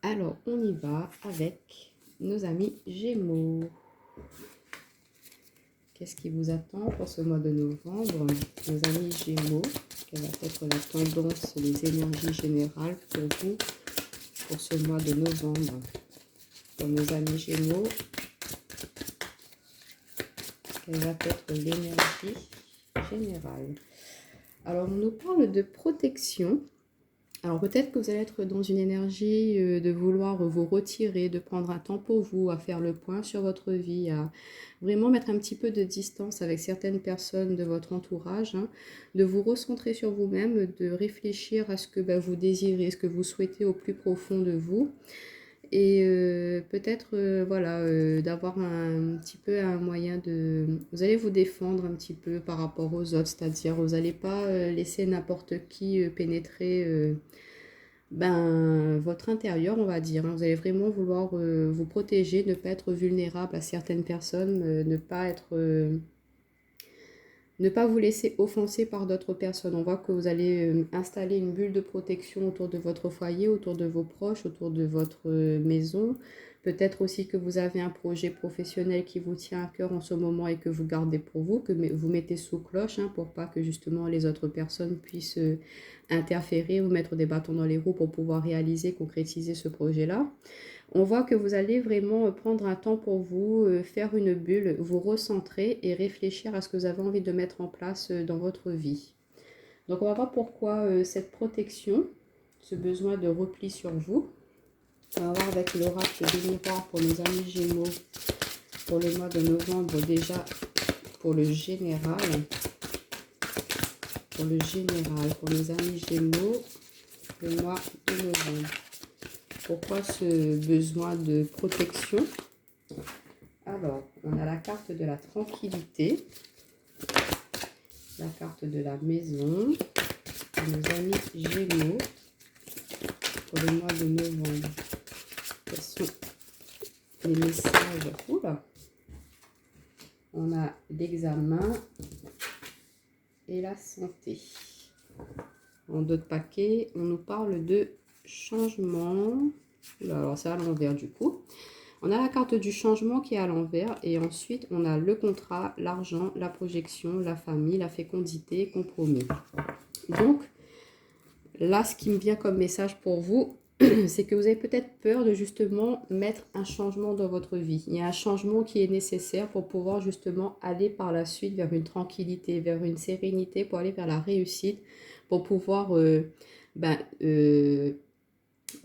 Alors, on y va avec nos amis Gémeaux. Qu'est-ce qui vous attend pour ce mois de novembre, nos amis Gémeaux? Quelle va être la tendance, les énergies générales pour vous pour ce mois de novembre? Pour nos amis Gémeaux, quelle va être l'énergie générale? Alors, on nous parle de protection. Alors peut-être que vous allez être dans une énergie de vouloir vous retirer, de prendre un temps pour vous, à faire le point sur votre vie, à vraiment mettre un petit peu de distance avec certaines personnes de votre entourage, hein, de vous recentrer sur vous-même, de réfléchir à ce que vous désirez, ce que vous souhaitez au plus profond de vous. Et peut-être d'avoir un petit peu un moyen de... Vous allez vous défendre un petit peu par rapport aux autres, c'est-à-dire vous n'allez pas laisser n'importe qui pénétrer votre intérieur, on va dire, hein. Vous allez vraiment vouloir vous protéger, ne pas être vulnérable à certaines personnes, ne pas vous laisser offenser par d'autres personnes. On voit que vous allez installer une bulle de protection autour de votre foyer, autour de vos proches, autour de votre maison. Peut-être aussi que vous avez un projet professionnel qui vous tient à cœur en ce moment et que vous gardez pour vous, que vous mettez sous cloche, hein, pour pas que justement les autres personnes puissent interférer ou mettre des bâtons dans les roues pour pouvoir réaliser, concrétiser ce projet-là. On voit que vous allez vraiment prendre un temps pour vous, faire une bulle, vous recentrer et réfléchir à ce que vous avez envie de mettre en place dans votre vie. Donc on va voir pourquoi cette protection, ce besoin de repli sur vous. On va voir avec l'oracle des miroirs pour nos amis Gémeaux pour le mois de novembre, déjà pour le général. Pour nos amis Gémeaux, le mois de novembre. Pourquoi ce besoin de protection? Alors, on a la carte de la tranquillité, la carte de la maison, pour nos amis Gémeaux, pour le mois de novembre. Quels sont les messages? Oula! On a l'examen et la santé. En d'autres paquets, on nous parle de changement. Alors, c'est à l'envers du coup. On a la carte du changement qui est à l'envers et ensuite on a le contrat, l'argent, la projection, la famille, la fécondité, compromis. Donc là, ce qui me vient comme message pour vous, c'est que vous avez peut-être peur de justement mettre un changement dans votre vie. Il y a un changement qui est nécessaire pour pouvoir justement aller par la suite vers une tranquillité, vers une sérénité, pour aller vers la réussite, pour pouvoir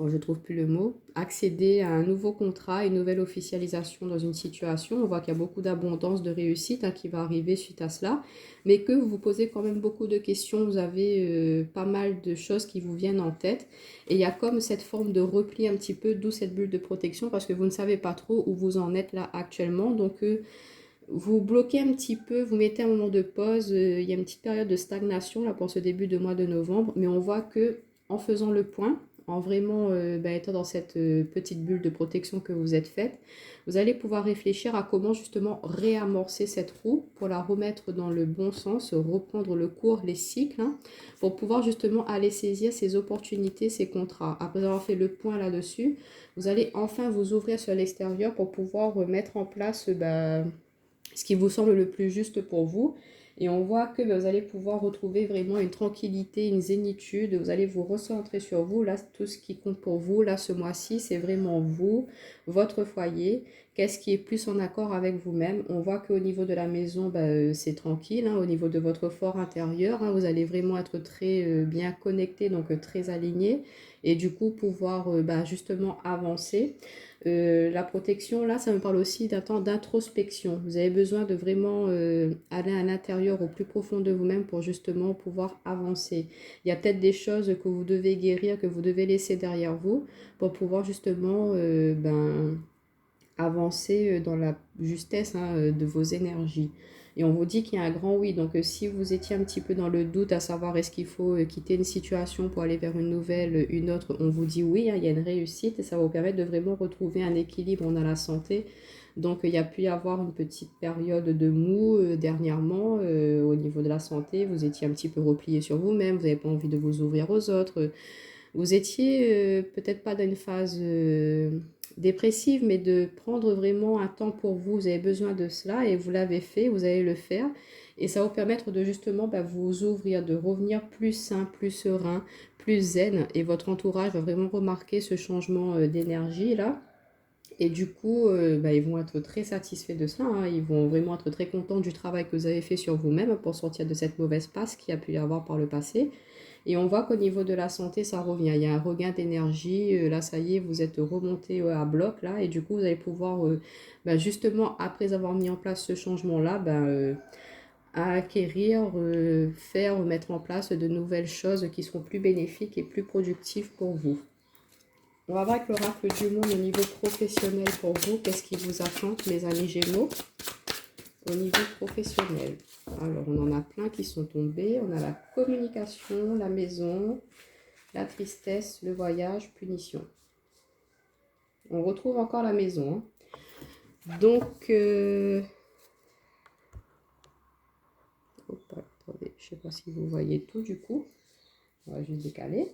je ne trouve plus le mot, accéder à un nouveau contrat, une nouvelle officialisation dans une situation. On voit qu'il y a beaucoup d'abondance, de réussite qui va arriver suite à cela, mais que vous vous posez quand même beaucoup de questions, vous avez pas mal de choses qui vous viennent en tête, et il y a comme cette forme de repli un petit peu, d'où cette bulle de protection, parce que vous ne savez pas trop où vous en êtes là actuellement, donc vous bloquez un petit peu, vous mettez un moment de pause, il y a une petite période de stagnation là pour ce début de mois de novembre, mais on voit que en faisant le point, en vraiment étant dans cette petite bulle de protection que vous êtes faite, vous allez pouvoir réfléchir à comment justement réamorcer cette roue pour la remettre dans le bon sens, reprendre le cours, les cycles, hein, pour pouvoir justement aller saisir ces opportunités, ces contrats. Après avoir fait le point là-dessus, vous allez enfin vous ouvrir sur l'extérieur pour pouvoir mettre en place ce qui vous semble le plus juste pour vous. Et on voit que vous allez pouvoir retrouver vraiment une tranquillité, une zénitude. Vous allez vous recentrer sur vous. Là, tout ce qui compte pour vous, là, ce mois-ci, c'est vraiment vous, votre foyer. Qu'est-ce qui est plus en accord avec vous-même? On voit qu'au niveau de la maison, c'est tranquille, hein. Au niveau de votre fort intérieur, hein, vous allez vraiment être très bien connecté, donc très aligné. Et du coup, pouvoir justement avancer. La protection, là, ça me parle aussi d'un temps d'introspection. Vous avez besoin de vraiment aller à l'intérieur, au plus profond de vous-même pour justement pouvoir avancer. Il y a peut-être des choses que vous devez guérir, que vous devez laisser derrière vous pour pouvoir justement avancer dans la justesse, hein, de vos énergies. Et on vous dit qu'il y a un grand oui. Donc si vous étiez un petit peu dans le doute à savoir est-ce qu'il faut quitter une situation pour aller vers une nouvelle, une autre, on vous dit oui, hein, il y a une réussite et ça va vous permettre de vraiment retrouver un équilibre. On a la santé. Donc il y a pu y avoir une petite période de mou dernièrement au niveau de la santé. Vous étiez un petit peu replié sur vous-même, vous n'avez pas envie de vous ouvrir aux autres. vous étiez peut-être pas dans une phase dépressive, mais de prendre vraiment un temps pour vous. Vous avez besoin de cela et vous l'avez fait, vous allez le faire. Et ça va vous permettre de justement vous ouvrir, de revenir plus sain, plus serein, plus zen. Et votre entourage va vraiment remarquer ce changement d'énergie là. Et du coup, ils vont être très satisfaits de ça, hein. Ils vont vraiment être très contents du travail que vous avez fait sur vous-même pour sortir de cette mauvaise passe qu'il y a pu y avoir par le passé. Et on voit qu'au niveau de la santé, ça revient. Il y a un regain d'énergie. Là, ça y est, vous êtes remonté à bloc là. Et du coup, vous allez pouvoir, justement, après avoir mis en place ce changement-là, acquérir, faire, mettre en place de nouvelles choses qui seront plus bénéfiques et plus productives pour vous. On va voir avec l'oracle du monde au niveau professionnel pour vous. Qu'est-ce qui vous attend, mes amis Gémeaux, au niveau professionnel? Alors, on en a plein qui sont tombés. On a la communication, la maison, la tristesse, le voyage, punition. On retrouve encore la maison, hein. Donc, attendez, je ne sais pas si vous voyez tout du coup. On va juste décaler.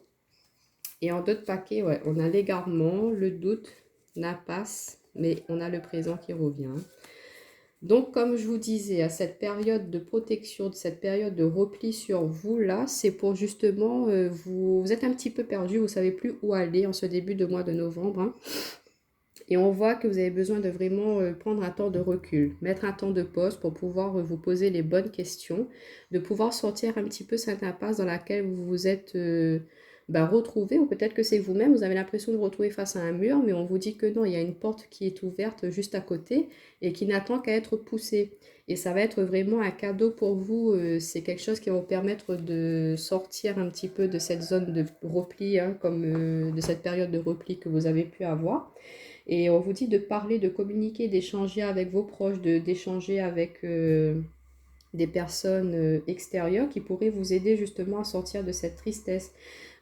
Et en d'autres paquets, ouais, on a l'égarement, le doute, l'impasse, mais on a le présent qui revient. Donc, comme je vous disais, à cette période de protection, cette période de repli sur vous, là, c'est pour justement, vous êtes un petit peu perdu, vous ne savez plus où aller en ce début de mois de novembre, hein. Et on voit que vous avez besoin de vraiment prendre un temps de recul, mettre un temps de pause pour pouvoir vous poser les bonnes questions, de pouvoir sortir un petit peu cette impasse dans laquelle vous vous êtes retrouvé, ou peut-être que c'est vous-même, vous avez l'impression de vous retrouver face à un mur, mais on vous dit que non, il y a une porte qui est ouverte juste à côté et qui n'attend qu'à être poussée. Et ça va être vraiment un cadeau pour vous, c'est quelque chose qui va vous permettre de sortir un petit peu de cette zone de repli, hein, comme de cette période de repli que vous avez pu avoir. Et on vous dit de parler, de communiquer, d'échanger avec vos proches, d'échanger avec des personnes extérieures qui pourraient vous aider justement à sortir de cette tristesse,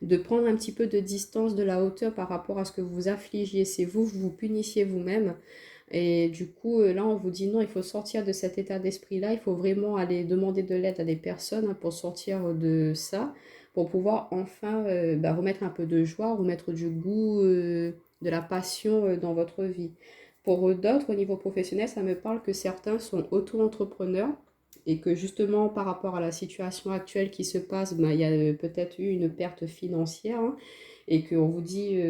de prendre un petit peu de distance, de la hauteur par rapport à ce que vous affligiez. C'est vous, vous punissiez vous-même. Et du coup, là, on vous dit non, il faut sortir de cet état d'esprit-là. Il faut vraiment aller demander de l'aide à des personnes, hein, pour sortir de ça, pour pouvoir enfin remettre un peu de joie, remettre du goût, de la passion dans votre vie. Pour d'autres, au niveau professionnel, ça me parle que certains sont auto-entrepreneurs et que justement, par rapport à la situation actuelle qui se passe, il y a peut-être eu une perte financière, hein, et qu'on vous dit...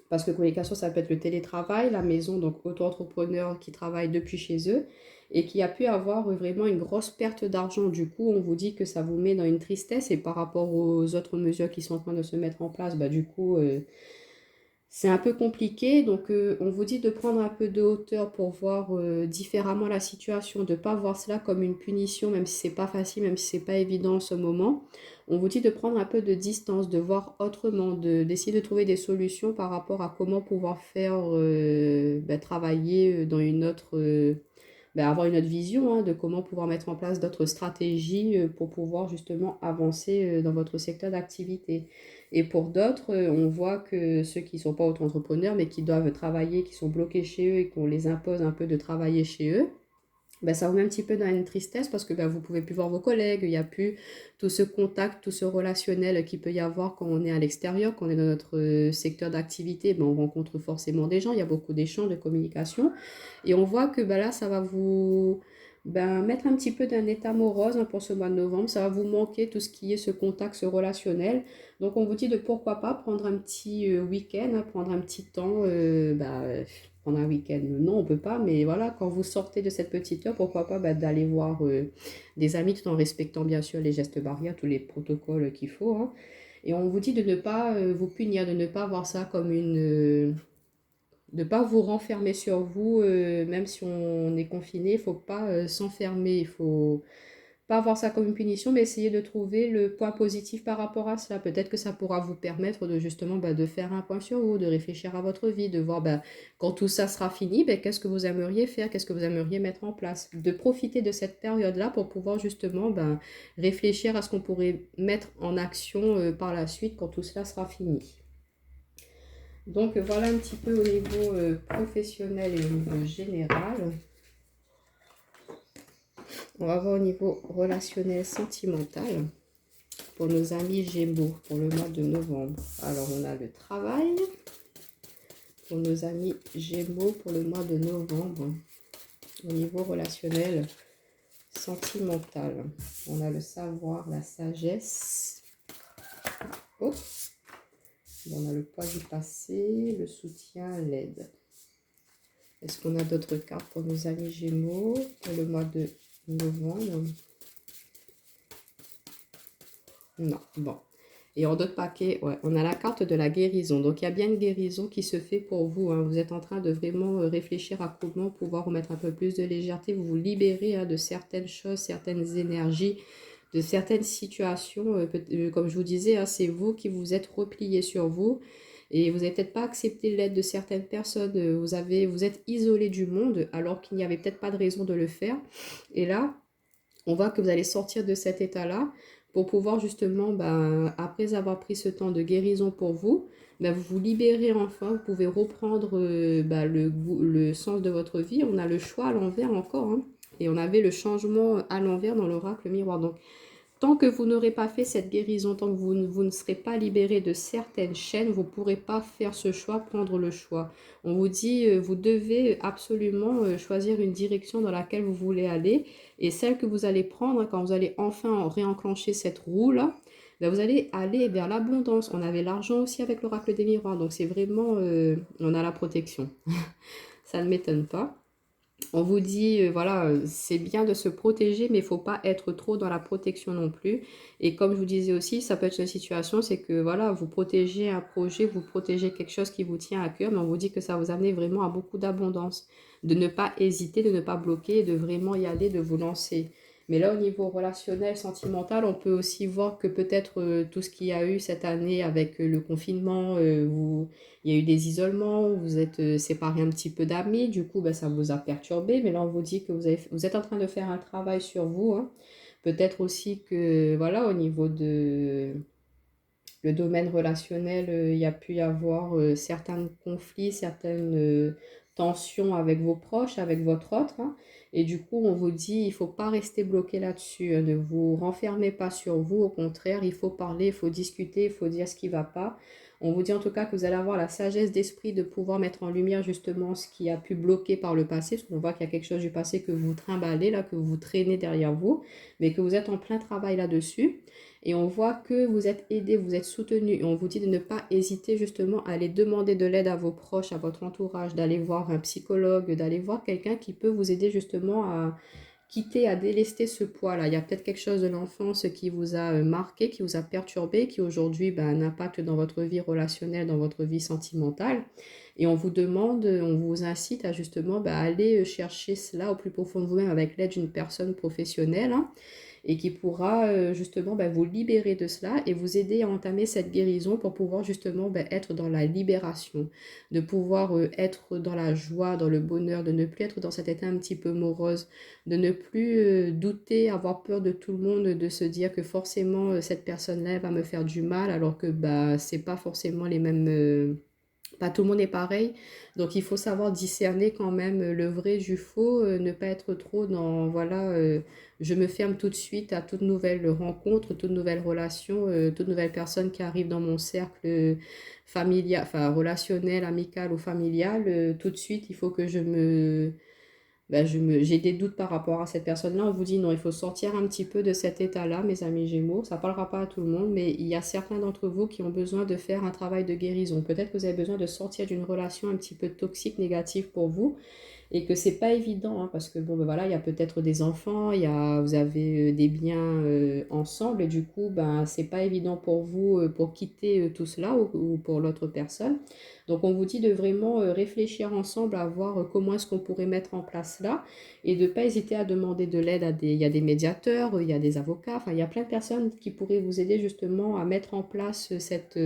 parce que communication, ça peut être le télétravail, la maison, donc auto-entrepreneur qui travaille depuis chez eux et qui a pu avoir vraiment une grosse perte d'argent. Du coup, on vous dit que ça vous met dans une tristesse et par rapport aux autres mesures qui sont en train de se mettre en place, du coup, c'est un peu compliqué. Donc, on vous dit de prendre un peu de hauteur pour voir différemment la situation, de ne pas voir cela comme une punition, même si c'est pas facile, même si c'est pas évident en ce moment. On vous dit de prendre un peu de distance, de voir autrement, d'essayer de trouver des solutions par rapport à comment pouvoir faire travailler dans une autre, avoir une autre vision, hein, de comment pouvoir mettre en place d'autres stratégies pour pouvoir justement avancer dans votre secteur d'activité. Et pour d'autres, on voit que ceux qui ne sont pas auto-entrepreneurs, mais qui doivent travailler, qui sont bloqués chez eux et qu'on les impose un peu de travailler chez eux, ça vous met un petit peu dans une tristesse parce que vous ne pouvez plus voir vos collègues, il n'y a plus tout ce contact, tout ce relationnel qu'il peut y avoir quand on est à l'extérieur, quand on est dans notre secteur d'activité, on rencontre forcément des gens, il y a beaucoup d'échanges, de communication. Et on voit que là, ça va vous mettre un petit peu d'un état morose, hein, pour ce mois de novembre. Ça va vous manquer tout ce qui est ce contact, ce relationnel. Donc on vous dit de pourquoi pas prendre un petit week-end, hein, prendre un petit temps, prendre un week-end, non, on peut pas, mais voilà, quand vous sortez de cette petite heure, pourquoi pas d'aller voir des amis tout en respectant bien sûr les gestes barrières, tous les protocoles qu'il faut, hein. Et on vous dit de ne pas vous punir, de ne pas voir ça comme de ne pas vous renfermer sur vous, même si on est confiné, il ne faut pas s'enfermer, il faut pas voir ça comme une punition, mais essayer de trouver le point positif par rapport à cela. Peut-être que ça pourra vous permettre de justement de faire un point sur vous, de réfléchir à votre vie, de voir quand tout ça sera fini, qu'est-ce que vous aimeriez faire, qu'est-ce que vous aimeriez mettre en place. De profiter de cette période-là pour pouvoir justement réfléchir à ce qu'on pourrait mettre en action par la suite quand tout cela sera fini. Donc voilà un petit peu au niveau professionnel et au niveau général. On va voir au niveau relationnel, sentimental. pour nos amis Gémeaux pour le mois de novembre. Alors, on a le travail pour nos amis Gémeaux pour le mois de novembre. Au niveau relationnel, sentimental, on a le savoir, la sagesse. Oh. On a le poids du passé, le soutien, l'aide. Est-ce qu'on a d'autres cartes pour nos amis Gémeaux pour le mois de novembre? Non, bon. Et en d'autres paquets, ouais, on a la carte de la guérison. Donc, il y a bien une guérison qui se fait pour vous. Hein. Vous êtes en train de vraiment réfléchir à comment pouvoir remettre un peu plus de légèreté. Vous vous libérez hein, de certaines choses, certaines énergies, de certaines situations. Comme je vous disais, hein, c'est vous qui vous êtes replié sur vous. Et vous n'avez peut-être pas accepté l'aide de certaines personnes. Vous êtes isolé du monde alors qu'il n'y avait peut-être pas de raison de le faire. Et là, on voit que vous allez sortir de cet état-là pour pouvoir justement, après avoir pris ce temps de guérison pour vous, vous vous libérez enfin, vous pouvez reprendre le sens de votre vie. On a le choix à l'envers encore, hein, et on avait le changement à l'envers dans l'oracle miroir. Donc, tant que vous n'aurez pas fait cette guérison, tant que vous ne serez pas libéré de certaines chaînes, vous ne pourrez pas faire ce choix, prendre le choix. On vous dit, vous devez absolument choisir une direction dans laquelle vous voulez aller. Et celle que vous allez prendre, quand vous allez enfin réenclencher cette roue-là, vous allez aller vers l'abondance. On avait l'argent aussi avec l'oracle des miroirs. Donc c'est vraiment, on a la protection. Ça ne m'étonne pas. On vous dit, voilà, c'est bien de se protéger, mais il ne faut pas être trop dans la protection non plus. Et comme je vous disais aussi, ça peut être une situation, c'est que voilà, vous protégez un projet, vous protégez quelque chose qui vous tient à cœur, mais on vous dit que ça vous amène vraiment à beaucoup d'abondance. De ne pas hésiter, de ne pas bloquer, de vraiment y aller, de vous lancer. Mais là, au niveau relationnel, sentimental, on peut aussi voir que peut-être tout ce qu'il y a eu cette année avec le confinement, il y a eu des isolements, vous êtes séparés un petit peu d'amis, du coup, ça vous a perturbé. Mais là, on vous dit que vous êtes en train de faire un travail sur vous. Hein. Peut-être aussi que, voilà, au niveau de le domaine relationnel, il y a pu y avoir certains conflits, certaines tensions avec vos proches, avec votre autre. Hein. Et du coup, on vous dit, il ne faut pas rester bloqué là-dessus. Hein. Ne vous renfermez pas sur vous. Au contraire, il faut parler, il faut discuter, il faut dire ce qui ne va pas. On vous dit en tout cas que vous allez avoir la sagesse d'esprit de pouvoir mettre en lumière justement ce qui a pu bloquer par le passé. Parce qu'on voit qu'il y a quelque chose du passé que vous trimballez, là, que vous traînez derrière vous, mais que vous êtes en plein travail là-dessus. Et on voit que vous êtes aidé, vous êtes soutenu. Et on vous dit de ne pas hésiter justement à aller demander de l'aide à vos proches, à votre entourage, d'aller voir un psychologue, d'aller voir quelqu'un qui peut vous aider justement à quitter, à délester ce poids-là. Il y a peut-être quelque chose de l'enfance qui vous a marqué, qui vous a perturbé, qui aujourd'hui a un impact dans votre vie relationnelle, dans votre vie sentimentale. Et on vous demande, on vous incite à justement aller chercher cela au plus profond de vous-même avec l'aide d'une personne professionnelle. Hein, et qui pourra justement vous libérer de cela et vous aider à entamer cette guérison pour pouvoir justement être dans la libération, de pouvoir être dans la joie, dans le bonheur, de ne plus être dans cet état un petit peu morose, de ne plus douter, avoir peur de tout le monde, de se dire que forcément cette personne-là va me faire du mal alors que c'est pas forcément les mêmes... Pas tout le monde est pareil, donc il faut savoir discerner quand même le vrai du faux, ne pas être trop dans, voilà, je me ferme tout de suite à toute nouvelle rencontre, toute nouvelle relation, toute nouvelle personne qui arrive dans mon cercle familial, enfin relationnel, amical ou familial, tout de suite il faut que j'ai des doutes par rapport à cette personne-là. On vous dit non, il faut sortir un petit peu de cet état-là, mes amis Gémeaux. Ça ne parlera pas à tout le monde, mais il y a certains d'entre vous qui ont besoin de faire un travail de guérison. Peut-être que vous avez besoin de sortir d'une relation un petit peu toxique, négative pour vous, et que c'est pas évident, hein, parce que voilà, il y a peut-être des enfants, vous avez des biens ensemble, et du coup, c'est pas évident pour vous pour quitter tout cela ou pour l'autre personne. Donc on vous dit de vraiment réfléchir ensemble à voir comment est-ce qu'on pourrait mettre en place là et de ne pas hésiter à demander de l'aide il y a des médiateurs, il y a des avocats, enfin il y a plein de personnes qui pourraient vous aider justement à mettre en place cette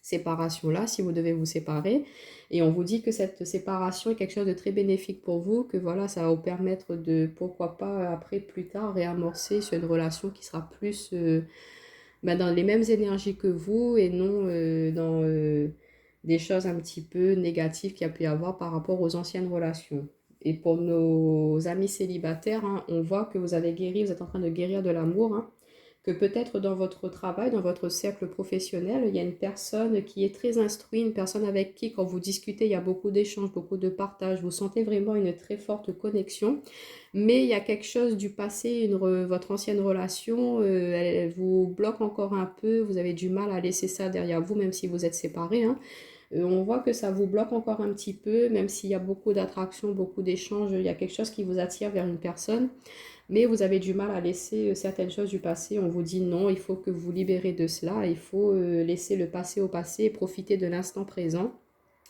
séparation-là si vous devez vous séparer. Et on vous dit que cette séparation est quelque chose de très bénéfique pour vous, que voilà, ça va vous permettre de, pourquoi pas, après, plus tard, réamorcer sur une relation qui sera plus dans les mêmes énergies que vous et non dans des choses un petit peu négatives qu'il y a pu y avoir par rapport aux anciennes relations. Et pour nos amis célibataires, hein, on voit que vous avez guéri, vous êtes en train de guérir de l'amour. Hein. que peut-être dans votre travail, dans votre cercle professionnel, il y a une personne qui est très instruite, une personne avec qui, quand vous discutez, il y a beaucoup d'échanges, beaucoup de partage, vous sentez vraiment une très forte connexion, mais il y a quelque chose du passé, votre ancienne relation, elle vous bloque encore un peu, vous avez du mal à laisser ça derrière vous, même si vous êtes séparés, hein. On voit que ça vous bloque encore un petit peu, même s'il y a beaucoup d'attractions, beaucoup d'échanges, il y a quelque chose qui vous attire vers une personne, mais vous avez du mal à laisser certaines choses du passé. On vous dit non, il faut que vous libérez de cela, il faut laisser le passé au passé et profiter de l'instant présent.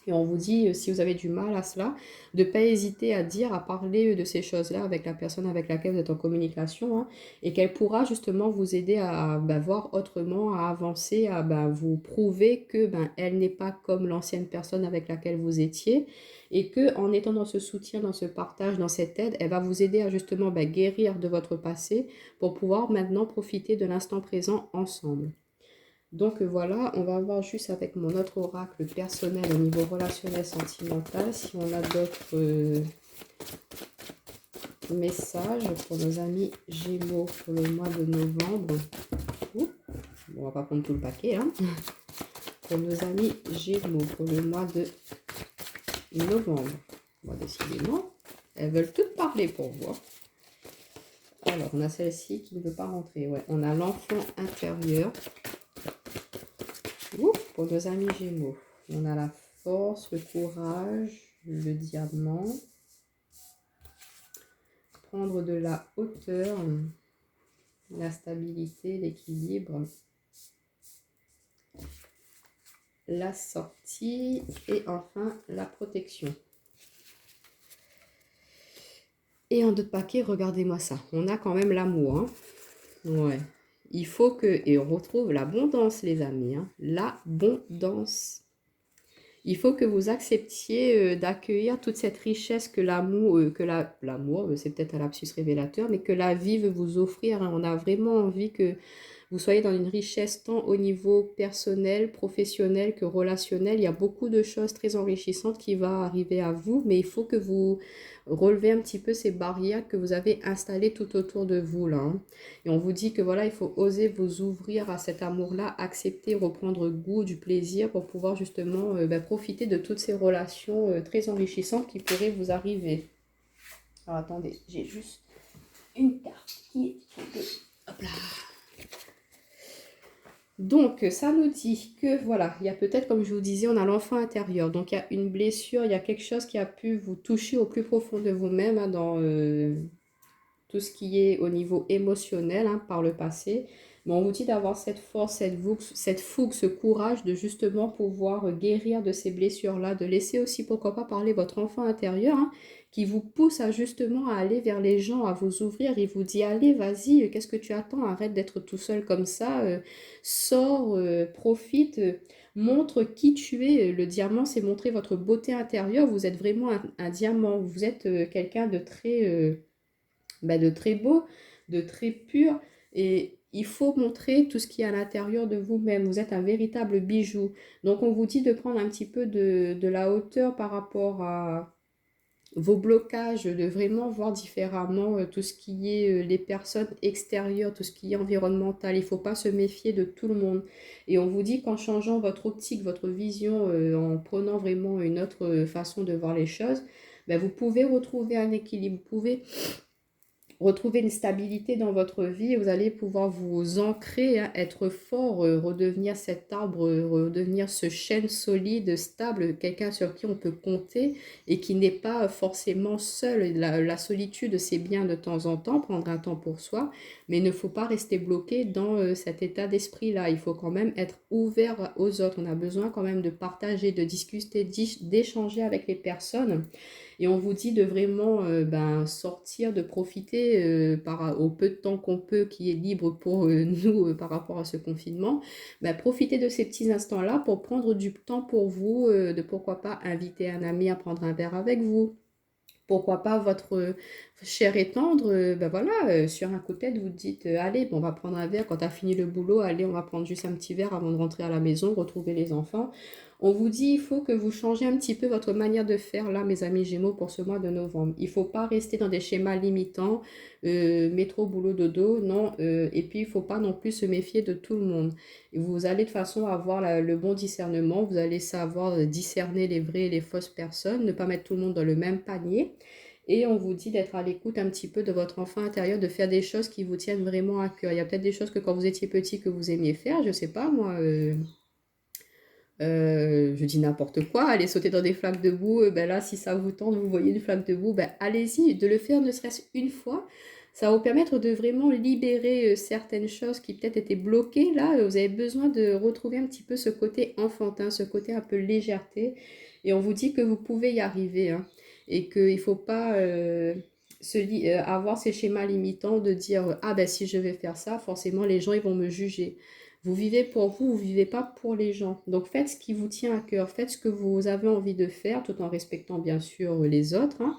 Et on vous dit, si vous avez du mal à cela, de ne pas hésiter à dire, à parler de ces choses-là avec la personne avec laquelle vous êtes en communication, hein, et qu'elle pourra justement vous aider à voir autrement, à avancer, à vous prouver que elle n'est pas comme l'ancienne personne avec laquelle vous étiez, et que en étant dans ce soutien, dans ce partage, dans cette aide, elle va vous aider à justement guérir de votre passé pour pouvoir maintenant profiter de l'instant présent ensemble. Donc voilà, on va voir juste avec mon autre oracle personnel au niveau relationnel sentimental si on a d'autres messages pour nos amis Gémeaux pour le mois de novembre. Ouh, bon, on va pas prendre tout le paquet, hein. Pour nos amis Gémeaux pour le mois de novembre. Bon, décidément, elles veulent toutes parler pour vous. Alors, on a celle-ci qui ne veut pas rentrer. Ouais, on a l'enfant intérieur. Pour nos amis Gémeaux, on a la force, le courage, le diamant, prendre de la hauteur, la stabilité, l'équilibre, la sortie et enfin la protection. Et en d'autres paquets, regardez-moi ça, on a quand même l'amour, hein. Ouais. Il faut que, et on retrouve l'abondance les amis, hein, l'abondance. Il faut que vous acceptiez d'accueillir toute cette richesse que l'amour, c'est peut-être un lapsus révélateur, mais que la vie veut vous offrir, hein. On a vraiment envie que vous soyez dans une richesse tant au niveau personnel, professionnel que relationnel. Il y a beaucoup de choses très enrichissantes qui vont arriver à vous, mais il faut que vous relevez un petit peu ces barrières que vous avez installées tout autour de vous là, hein. Et on vous dit que voilà, il faut oser vous ouvrir à cet amour-là, accepter, reprendre goût du plaisir pour pouvoir justement profiter de toutes ces relations très enrichissantes qui pourraient vous arriver. Alors attendez, j'ai juste une carte qui est tombée. Hop là. Donc, ça nous dit que, voilà, il y a peut-être, comme je vous disais, on a l'enfant intérieur. Donc, il y a une blessure, il y a quelque chose qui a pu vous toucher au plus profond de vous-même, hein, dans tout ce qui est au niveau émotionnel, hein, par le passé. Mais on vous dit d'avoir cette force, cette fougue, ce courage de justement pouvoir guérir de ces blessures-là, de laisser aussi, pourquoi pas, parler votre enfant intérieur, hein, qui vous pousse à justement à aller vers les gens, à vous ouvrir. Il vous dit, allez, vas-y, qu'est-ce que tu attends? Arrête d'être tout seul comme ça, sors, profite, montre qui tu es. Le diamant, c'est montrer votre beauté intérieure. Vous êtes vraiment un diamant, vous êtes quelqu'un de très beau, de très pur, et il faut montrer tout ce qui est à l'intérieur de vous-même. Vous êtes un véritable bijou. Donc on vous dit de prendre un petit peu de la hauteur par rapport à vos blocages, de vraiment voir différemment tout ce qui est les personnes extérieures, tout ce qui est environnemental. Il ne faut pas se méfier de tout le monde. Et on vous dit qu'en changeant votre optique, votre vision, en prenant vraiment une autre façon de voir les choses, vous pouvez retrouver un équilibre, vous pouvez retrouver une stabilité dans votre vie, vous allez pouvoir vous ancrer, hein, être fort, redevenir cet arbre, redevenir ce chêne solide, stable, quelqu'un sur qui on peut compter et qui n'est pas forcément seul. La solitude, c'est bien de temps en temps, prendre un temps pour soi, mais il ne faut pas rester bloqué dans cet état d'esprit-là. Il faut quand même être ouvert aux autres. On a besoin quand même de partager, de discuter, d'échanger avec les personnes. Et on vous dit de vraiment sortir, de profiter au peu de temps qu'on peut, qui est libre pour nous par rapport à ce confinement. Profitez de ces petits instants-là pour prendre du temps pour vous, de pourquoi pas inviter un ami à prendre un verre avec vous. Pourquoi pas votre cher et tendre, sur un coup de tête, vous dites allez, on va prendre un verre quand tu as fini le boulot, allez, on va prendre juste un petit verre avant de rentrer à la maison, retrouver les enfants. On vous dit, il faut que vous changez un petit peu votre manière de faire là, mes amis Gémeaux, pour ce mois de novembre. Il ne faut pas rester dans des schémas limitants, métro, boulot, dodo, non. Et puis, il ne faut pas non plus se méfier de tout le monde. Et vous allez de façon avoir le bon discernement, vous allez savoir discerner les vraies et les fausses personnes, ne pas mettre tout le monde dans le même panier. Et on vous dit d'être à l'écoute un petit peu de votre enfant intérieur, de faire des choses qui vous tiennent vraiment à cœur. Il y a peut-être des choses que quand vous étiez petit que vous aimiez faire, je ne sais pas moi, je dis n'importe quoi, aller sauter dans des flaques de boue, ben là si ça vous tente, vous voyez une flaque de boue, ben allez-y, de le faire ne serait-ce une fois. Ça va vous permettre de vraiment libérer certaines choses qui peut-être étaient bloquées. Là, vous avez besoin de retrouver un petit peu ce côté enfantin, ce côté un peu légèreté. Et on vous dit que vous pouvez y arriver, hein, et qu'il ne faut pas avoir ces schémas limitants de dire ah ben si je vais faire ça, forcément les gens ils vont me juger. Vous vivez pour vous, vous ne vivez pas pour les gens. Donc faites ce qui vous tient à cœur, faites ce que vous avez envie de faire, tout en respectant bien sûr les autres, hein.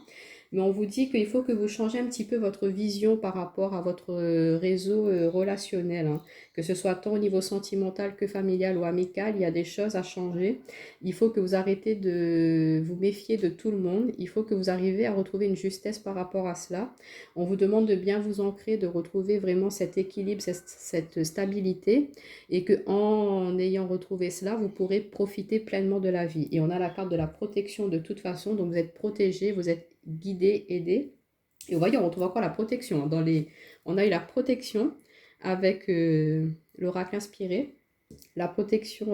Mais on vous dit qu'il faut que vous changez un petit peu votre vision par rapport à votre réseau relationnel, hein. Que ce soit tant au niveau sentimental que familial ou amical, il y a des choses à changer. Il faut que vous arrêtez de vous méfier de tout le monde. Il faut que vous arriviez à retrouver une justesse par rapport à cela. On vous demande de bien vous ancrer, de retrouver vraiment cet équilibre, cette stabilité, et que en ayant retrouvé cela, vous pourrez profiter pleinement de la vie. Et on a la carte de la protection de toute façon, donc vous êtes protégé, vous êtes guidé, aidé. Et vous voyez, on retrouve encore la protection. On a eu la protection avec l'oracle inspiré, la protection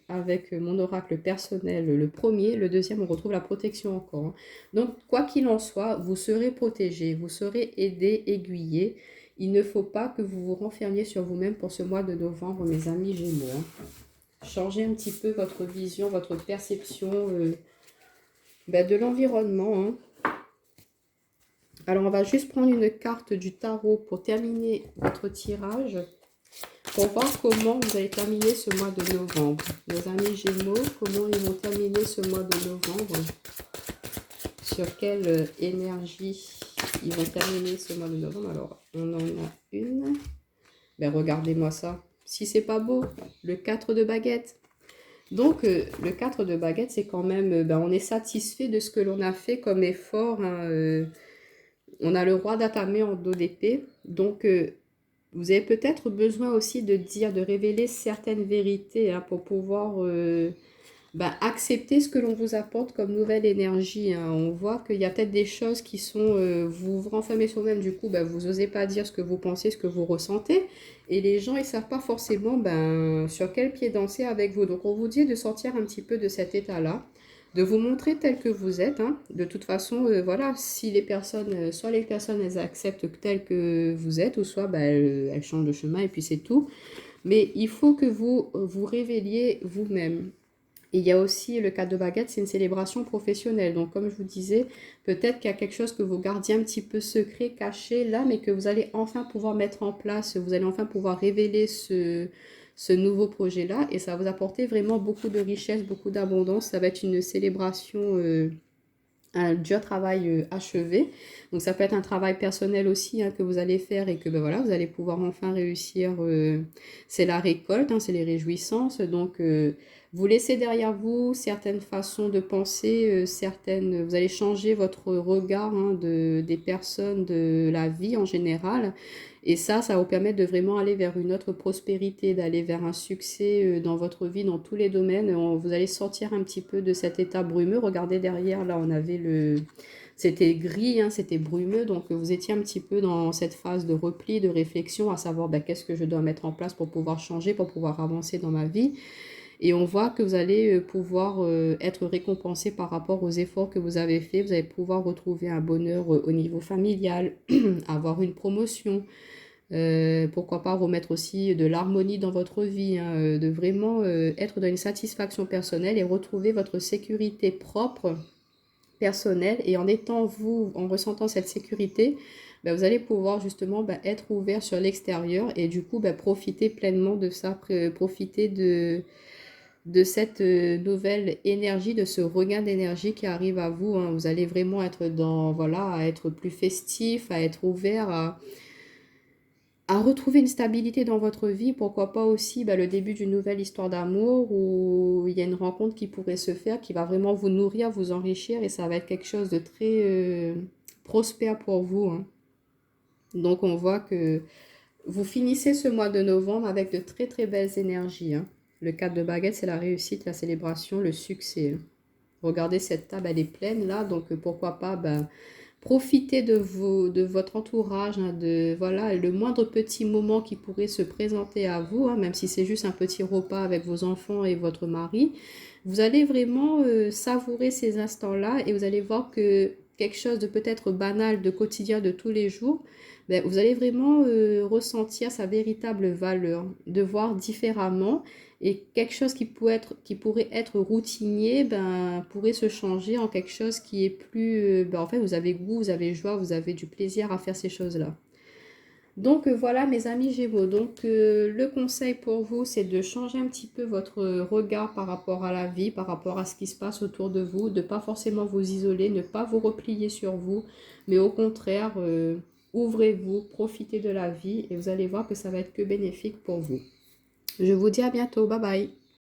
avec mon oracle personnel, le premier, le deuxième, on retrouve la protection encore, hein. Donc, quoi qu'il en soit, vous serez protégé, vous serez aidé, aiguillé. Il ne faut pas que vous vous renfermiez sur vous-même pour ce mois de novembre, mes amis Gémeaux, hein. Changez un petit peu votre vision, votre perception de l'environnement, hein. Alors, on va juste prendre une carte du tarot pour terminer votre tirage, pour voir comment vous allez terminer ce mois de novembre. Nos amis Gémeaux, comment ils vont terminer ce mois de novembre? Sur quelle énergie ils vont terminer ce mois de novembre? Alors, on en a une. Ben, regardez-moi ça. Si c'est pas beau, le 4 de baguette. Donc, le 4 de baguette, c'est quand même... on est satisfait de ce que l'on a fait comme effort, hein. On a le roi d'attamer en dos d'épée. Donc, vous avez peut-être besoin aussi de dire, de révéler certaines vérités, hein, pour pouvoir accepter ce que l'on vous apporte comme nouvelle énergie, hein. On voit qu'il y a peut-être des choses qui sont... vous vous renfermez sur vous-même, du coup, vous n'osez pas dire ce que vous pensez, ce que vous ressentez. Et les gens, ils ne savent pas forcément sur quel pied danser avec vous. Donc, on vous dit de sortir un petit peu de cet état-là, de vous montrer tel que vous êtes, hein. De toute façon, voilà, si les personnes, soit les personnes, elles acceptent tel que vous êtes, ou soit elles changent de chemin et puis c'est tout. Mais il faut que vous vous révéliez vous-même. Et il y a aussi le 4 de baguette, c'est une célébration professionnelle. Donc, comme je vous disais, peut-être qu'il y a quelque chose que vous gardiez un petit peu secret, caché là, mais que vous allez enfin pouvoir mettre en place. Vous allez enfin pouvoir révéler ce nouveau projet-là. Et ça va vous apporter vraiment beaucoup de richesse, beaucoup d'abondance. Ça va être une célébration, un dur travail achevé. Donc, ça peut être un travail personnel aussi, hein, que vous allez faire et que voilà, vous allez pouvoir enfin réussir. C'est la récolte, hein, c'est les réjouissances. Donc, vous laissez derrière vous certaines façons de penser, vous allez changer votre regard, hein, des personnes, de la vie en général. Et ça va vous permettre de vraiment aller vers une autre prospérité, d'aller vers un succès dans votre vie, dans tous les domaines. Vous allez sortir un petit peu de cet état brumeux. Regardez derrière, là, on avait c'était gris, hein, c'était brumeux, donc vous étiez un petit peu dans cette phase de repli, de réflexion, à savoir qu'est-ce que je dois mettre en place pour pouvoir changer, pour pouvoir avancer dans ma vie. Et on voit que vous allez pouvoir être récompensé par rapport aux efforts que vous avez faits. Vous allez pouvoir retrouver un bonheur au niveau familial, avoir une promotion. Pourquoi pas remettre aussi de l'harmonie dans votre vie, hein, de vraiment être dans une satisfaction personnelle et retrouver votre sécurité propre, personnelle. Et en étant vous, en ressentant cette sécurité, vous allez pouvoir justement être ouvert sur l'extérieur et du coup profiter pleinement de ça, profiter de cette nouvelle énergie, de ce regain d'énergie qui arrive à vous, hein. Vous allez vraiment être à être plus festif, à être ouvert, à retrouver une stabilité dans votre vie. Pourquoi pas aussi le début d'une nouvelle histoire d'amour où il y a une rencontre qui pourrait se faire, qui va vraiment vous nourrir, vous enrichir et ça va être quelque chose de très prospère pour vous, hein. Donc on voit que vous finissez ce mois de novembre avec de très très belles énergies, hein. Le 4 de baguette, c'est la réussite, la célébration, le succès, hein. Regardez, cette table, elle est pleine là, donc pourquoi pas profiter de votre entourage, hein, de voilà, le moindre petit moment qui pourrait se présenter à vous, hein, même si c'est juste un petit repas avec vos enfants et votre mari. Vous allez vraiment savourer ces instants-là et vous allez voir que quelque chose de peut-être banal, de quotidien, de tous les jours, vous allez vraiment ressentir sa véritable valeur, de voir différemment et quelque chose qui pourrait être routinier, pourrait se changer en quelque chose qui est plus... en fait, vous avez goût, vous avez joie, vous avez du plaisir à faire ces choses-là. Donc voilà mes amis Gémeaux, donc le conseil pour vous c'est de changer un petit peu votre regard par rapport à la vie, par rapport à ce qui se passe autour de vous, de ne pas forcément vous isoler, ne pas vous replier sur vous, mais au contraire ouvrez-vous, profitez de la vie et vous allez voir que ça va être que bénéfique pour vous. Je vous dis à bientôt, bye bye.